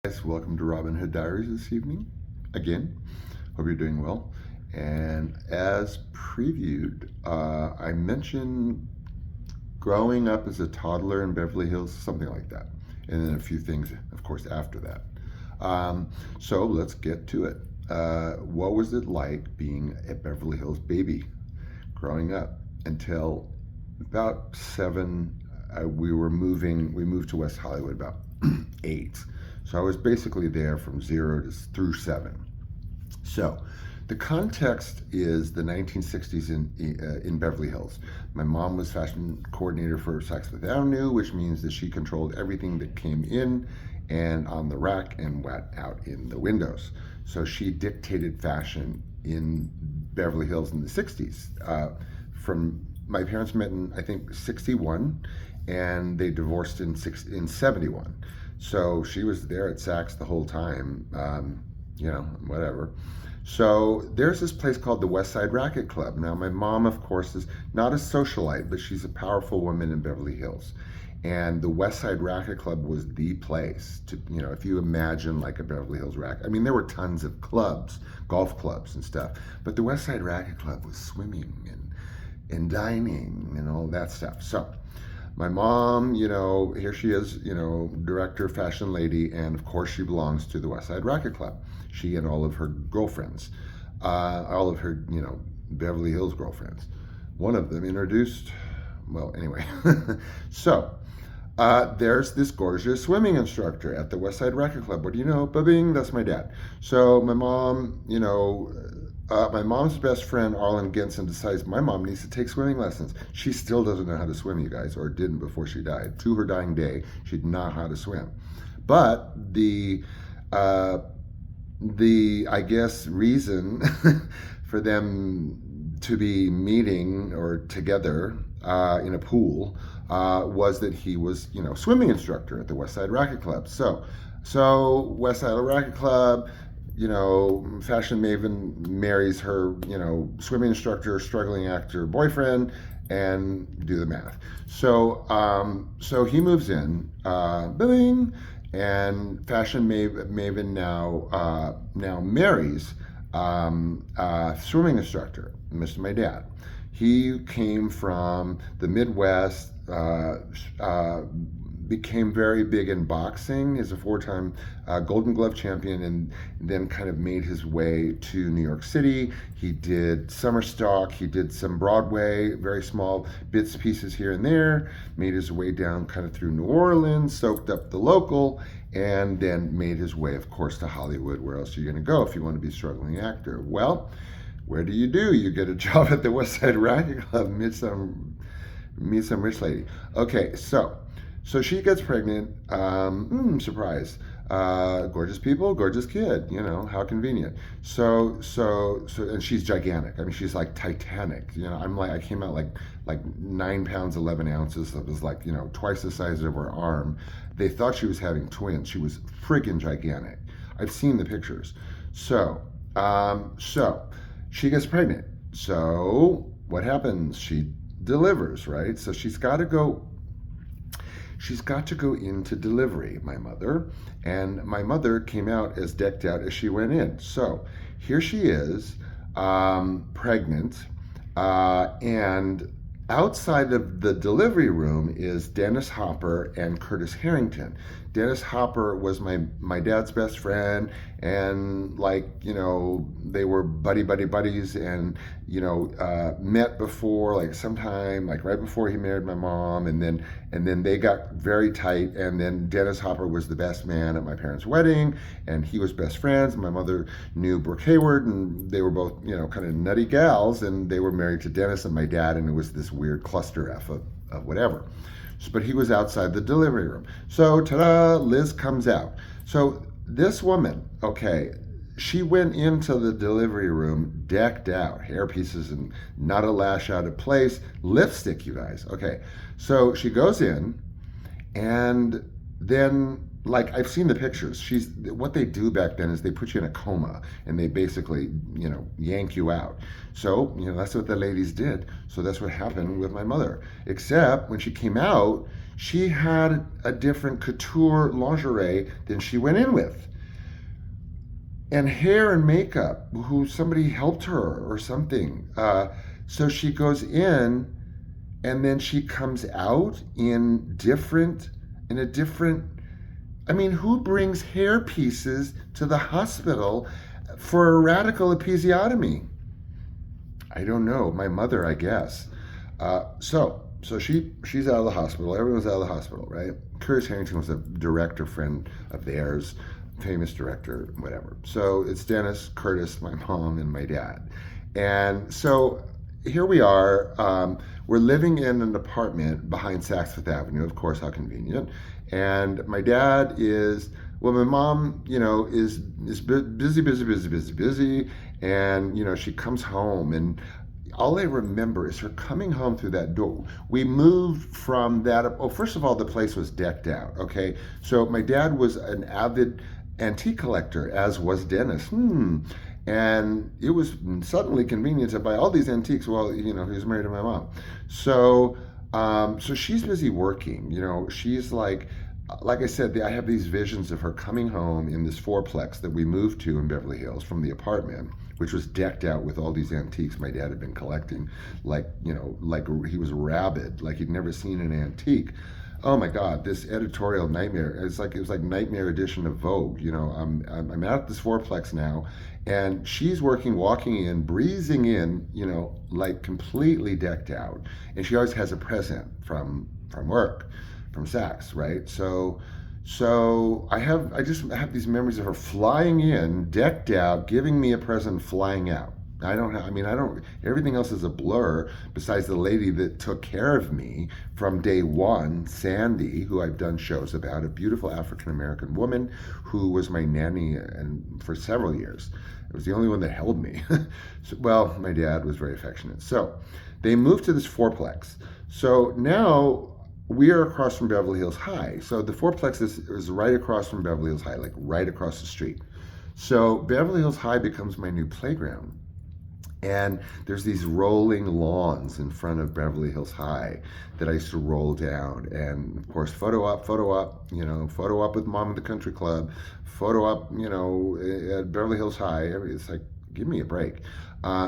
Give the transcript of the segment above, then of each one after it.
Guys, welcome to Robin Hood Diaries this evening. Again, hope you're doing well. And as previewed, I mentioned growing up as a toddler in Beverly Hills, something like that. And then a few things, of course, after that. So let's get to it. What was it like being a Beverly Hills baby growing up until about 7? We moved to West Hollywood about 8. So I was basically there from 0 through 7. So the context is the 1960s in Beverly Hills. My mom was fashion coordinator for Saks Fifth Avenue, which means that she controlled everything that came in and on the rack and went out in the windows. So she dictated fashion in Beverly Hills in the 60s. From my parents met in, I think, 61, and they divorced in 71. So she was there at Saks the whole time, whatever. So there's this place called the West Side Racket Club. Now, my mom, of course, is not a socialite, but she's a powerful woman in Beverly Hills. And the West Side Racket Club was the place to, if you imagine like a Beverly Hills racket. I mean, there were tons of clubs, golf clubs and stuff, but the West Side Racket Club was swimming and dining and all that stuff. So my mom, here she is, director, fashion lady, and of course she belongs to the West Side Racket Club. She and all of her girlfriends, all of her, Beverly Hills girlfriends. One of them introduced, well, anyway. So there's this gorgeous swimming instructor at the West Side Racket Club. What do you know? Ba-bing, that's my dad. So my mom, my mom's best friend, Arlen Genson, decides my mom needs to take swimming lessons. She still doesn't know how to swim, you guys, or didn't before she died. To her dying day, she did not know how to swim. But I guess, reason for them to be meeting or together in a pool was that he was, swimming instructor at the West Side Racket Club. So West Side Racket Club, fashion maven marries her, swimming instructor, struggling actor boyfriend, and do the math. So he moves in, bing, and fashion maven now marries swimming instructor, Mr. My dad. He came from the Midwest, became very big in boxing. He's a 4-time Golden Glove champion, and then kind of made his way to New York City. He did summer stock, he did some Broadway, very small bits, pieces here and there, made his way down kind of through New Orleans, soaked up the local, and then made his way, of course, to Hollywood. Where else are you gonna go if you want to be a struggling actor? Well, where do? You get a job at the West Side Racket Club, meet some rich lady. Okay, so she gets pregnant, surprise. Gorgeous people, gorgeous kid, how convenient. So, and she's gigantic. I mean, she's like Titanic. I came out like 9 pounds, 11 ounces. It was like, twice the size of her arm. They thought she was having twins. She was freaking gigantic. I've seen the pictures. So she gets pregnant. So what happens? She delivers, right? So she's got to go into delivery, my mother. And my mother came out as decked out as she went in. So here she is, pregnant, and outside of the delivery room is Dennis Hopper and Curtis Harrington. Dennis Hopper was my dad's best friend, and they were buddies, and met before, like sometime like right before he married my mom, and then they got very tight, and then Dennis Hopper was the best man at my parents' wedding, and he was best friends. My mother knew Brooke Hayward, and they were both kind of nutty gals, and they were married to Dennis and my dad, and it was this weird cluster F of whatever. But he was outside the delivery room. So ta-da, Liz comes out. So this woman, okay, she went into the delivery room decked out, hair pieces and not a lash out of place, lipstick, you guys. Okay, so she goes in, and then, like, I've seen the pictures. What they do back then is they put you in a coma, and they basically, yank you out. So, that's what the ladies did. So that's what happened with my mother. Except when she came out, She had a different couture lingerie than she went in with. And hair and makeup, who somebody helped her or something. So she goes in and then she comes out in a different, I mean, who brings hair pieces to the hospital for a radical episiotomy? I don't know. My mother, I guess. So she's out of the hospital. Everyone's out of the hospital, right? Curtis Harrington was a director friend of theirs, famous director, whatever. So it's Dennis, Curtis, my mom, and my dad. And so here we are. We're living in an apartment behind Saks Fifth Avenue. Of course, how convenient. And my dad is, well, my mom, is busy, busy, busy, busy, busy, and she comes home, and all I remember is her coming home through that door. We moved from that. Oh, first of all, the place was decked out. Okay, so my dad was an avid antique collector, as was Dennis. And it was suddenly convenient to buy all these antiques while he was married to my mom. So, so she's busy working. She's like I said, I have these visions of her coming home in this fourplex that we moved to in Beverly Hills from the apartment, which was decked out with all these antiques my dad had been collecting, like he was rabid, like he'd never seen an antique. Oh my God, this editorial nightmare! It was like nightmare edition of Vogue. I'm at this fourplex now, and she's walking in, breezing in, like completely decked out, and she always has a present from work, from Saks, right? So I just have these memories of her flying in, decked out, giving me a present, flying out. I don't, everything else is a blur besides the lady that took care of me from day one, Sandy, who I've done shows about, a beautiful African American woman who was my nanny and for several years. It was the only one that held me. Well, my dad was very affectionate. So they moved to this fourplex. So now we are across from Beverly Hills High. So the fourplex is right across from Beverly Hills High, like right across the street. So Beverly Hills High becomes my new playground. And there's these rolling lawns in front of Beverly Hills High that I used to roll down. And of course, photo op, photo op with mom at the country club, photo op, at Beverly Hills High. It's like, give me a break.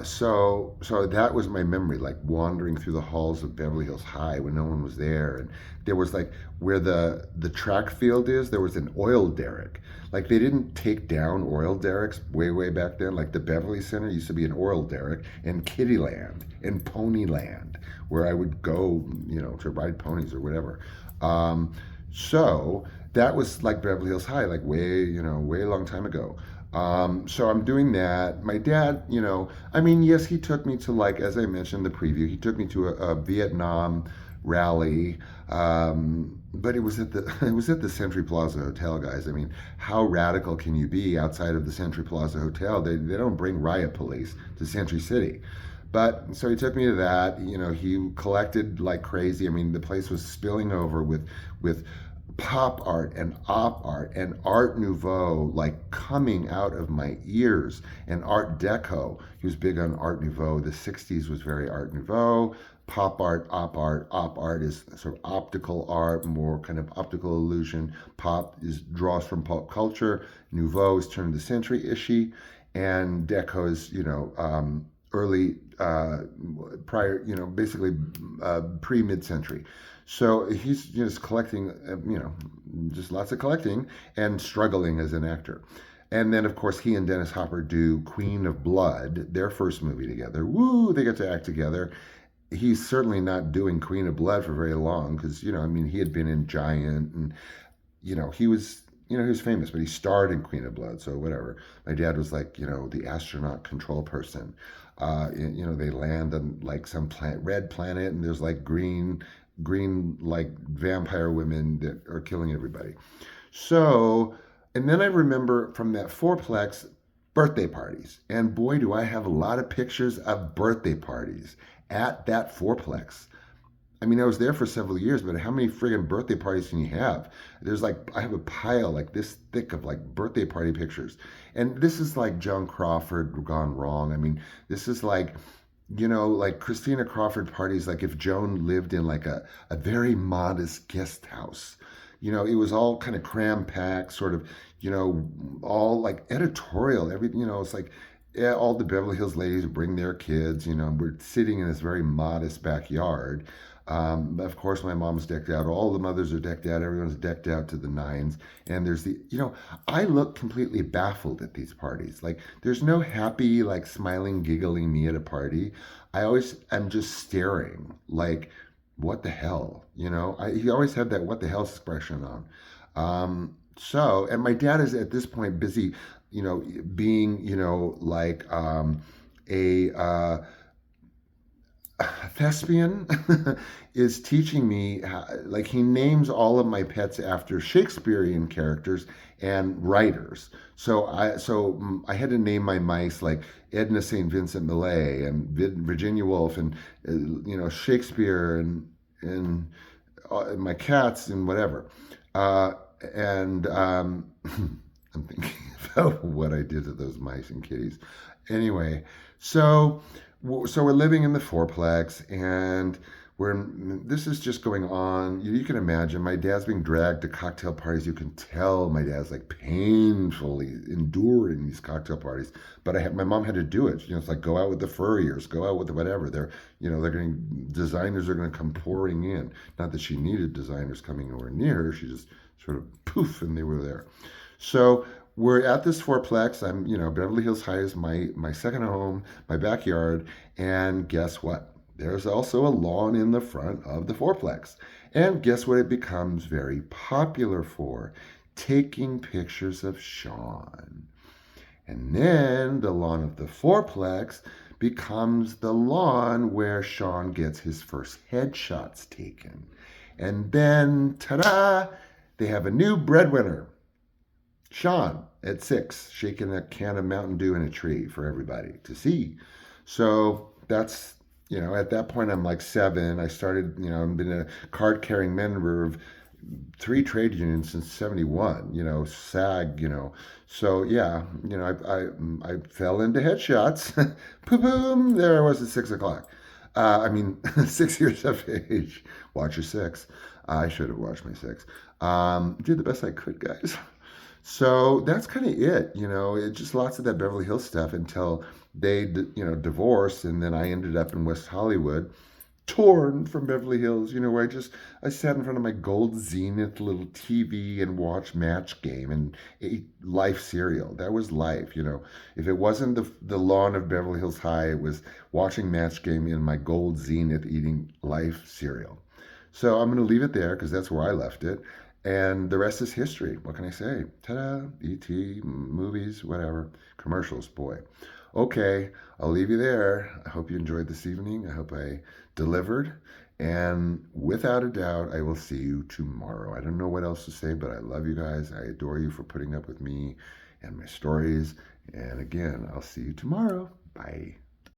So that was my memory, like wandering through the halls of Beverly Hills High when no one was there, and there was like where the track field is. There was an oil derrick. Like they didn't take down oil derricks way back then. Like the Beverly Center used to be an oil derrick, and Kittyland and Ponyland, where I would go, to ride ponies or whatever. So that was like Beverly Hills High, like way long time ago. So I'm doing that. My dad, yes, he took me to, like, as I mentioned in the preview, he took me to a Vietnam rally. But it was at the Century Plaza Hotel, guys. I mean, how radical can you be outside of the Century Plaza Hotel? They don't bring riot police to Century City. But so he took me to that. He collected like crazy. I mean, the place was spilling over with pop art and op art and Art Nouveau, like coming out of my ears, and Art Deco. He was big on Art Nouveau. The 60s was very Art Nouveau. Pop art, op art. Op art is sort of optical art, more kind of optical illusion. Pop draws from pop culture. Nouveau is turn of the century issue, and Deco is early prior, basically pre mid century. So he's just collecting, just lots of collecting and struggling as an actor. And then, of course, he and Dennis Hopper do Queen of Blood, their first movie together. Woo, they get to act together. He's certainly not doing Queen of Blood for very long because, he had been in Giant and, he was, he was famous, but he starred in Queen of Blood, so whatever. My dad was like, the astronaut control person. They land on like some red planet, and there's like green like vampire women that are killing everybody. So, and then I remember from that fourplex, birthday parties. And boy, do I have a lot of pictures of birthday parties at that fourplex. I mean, I was there for several years, but how many friggin' birthday parties can you have? There's like, I have a pile like this thick of like birthday party pictures. And this is like Joan Crawford gone wrong. I mean, this is like like Christina Crawford parties, like if Joan lived in like a very modest guest house. It was all kind of cram packed, sort of, all like editorial. It's like, yeah, all the Beverly Hills ladies bring their kids. We're sitting in this very modest backyard. Of course, my mom's decked out. All the mothers are decked out. Everyone's decked out to the nines. And I look completely baffled at these parties. Like, there's no happy, like, smiling, giggling me at a party. I always am just staring, like, what the hell? He always had that what the hell expression on. And my dad is at this point busy, being, like a thespian is teaching me like he names all of my pets after Shakespearean characters and writers. So I had to name my mice like Edna St. Vincent Millay and Virginia Woolf and Shakespeare and my cats and whatever. Uh, and I'm thinking about what I did to those mice and kitties. Anyway, so so we're living in the fourplex, and this is just going on. You can imagine my dad's being dragged to cocktail parties. You can tell my dad's like painfully enduring these cocktail parties. But my mom had to do it. It's like go out with the furriers, go out with whatever. They're going designers are going to come pouring in. Not that she needed designers coming nowhere near her. She just sort of poof, and they were there. So we're at this fourplex. Beverly Hills High is my second home, my backyard, and guess what? There's also a lawn in the front of the fourplex. And guess what it becomes very popular for? Taking pictures of Sean. And then the lawn of the fourplex becomes the lawn where Sean gets his first headshots taken. And then, ta-da, they have a new breadwinner. Sean at 6, shaking a can of Mountain Dew in a tree for everybody to see. So that's, at that point I'm like 7. I started, I've been a card carrying member of 3 trade unions since 71, SAG, So yeah, I fell into headshots. Boom, there I was at 6 o'clock. 6 years of age. Watch your 6. I should have watched my 6. Did the best I could, guys. So that's kind of it, It's just lots of that Beverly Hills stuff until they, divorced, and then I ended up in West Hollywood, torn from Beverly Hills, where I sat in front of my gold Zenith little TV and watched Match Game and ate Life cereal. That was life, If it wasn't the lawn of Beverly Hills High, it was watching Match Game in my gold Zenith eating Life cereal. So I'm going to leave it there because that's where I left it. And the rest is history. What can I say? Ta-da! E.T., movies, whatever. Commercials, boy. Okay, I'll leave you there. I hope you enjoyed this evening. I hope I delivered. And without a doubt, I will see you tomorrow. I don't know what else to say, but I love you guys. I adore you for putting up with me and my stories. And again, I'll see you tomorrow. Bye.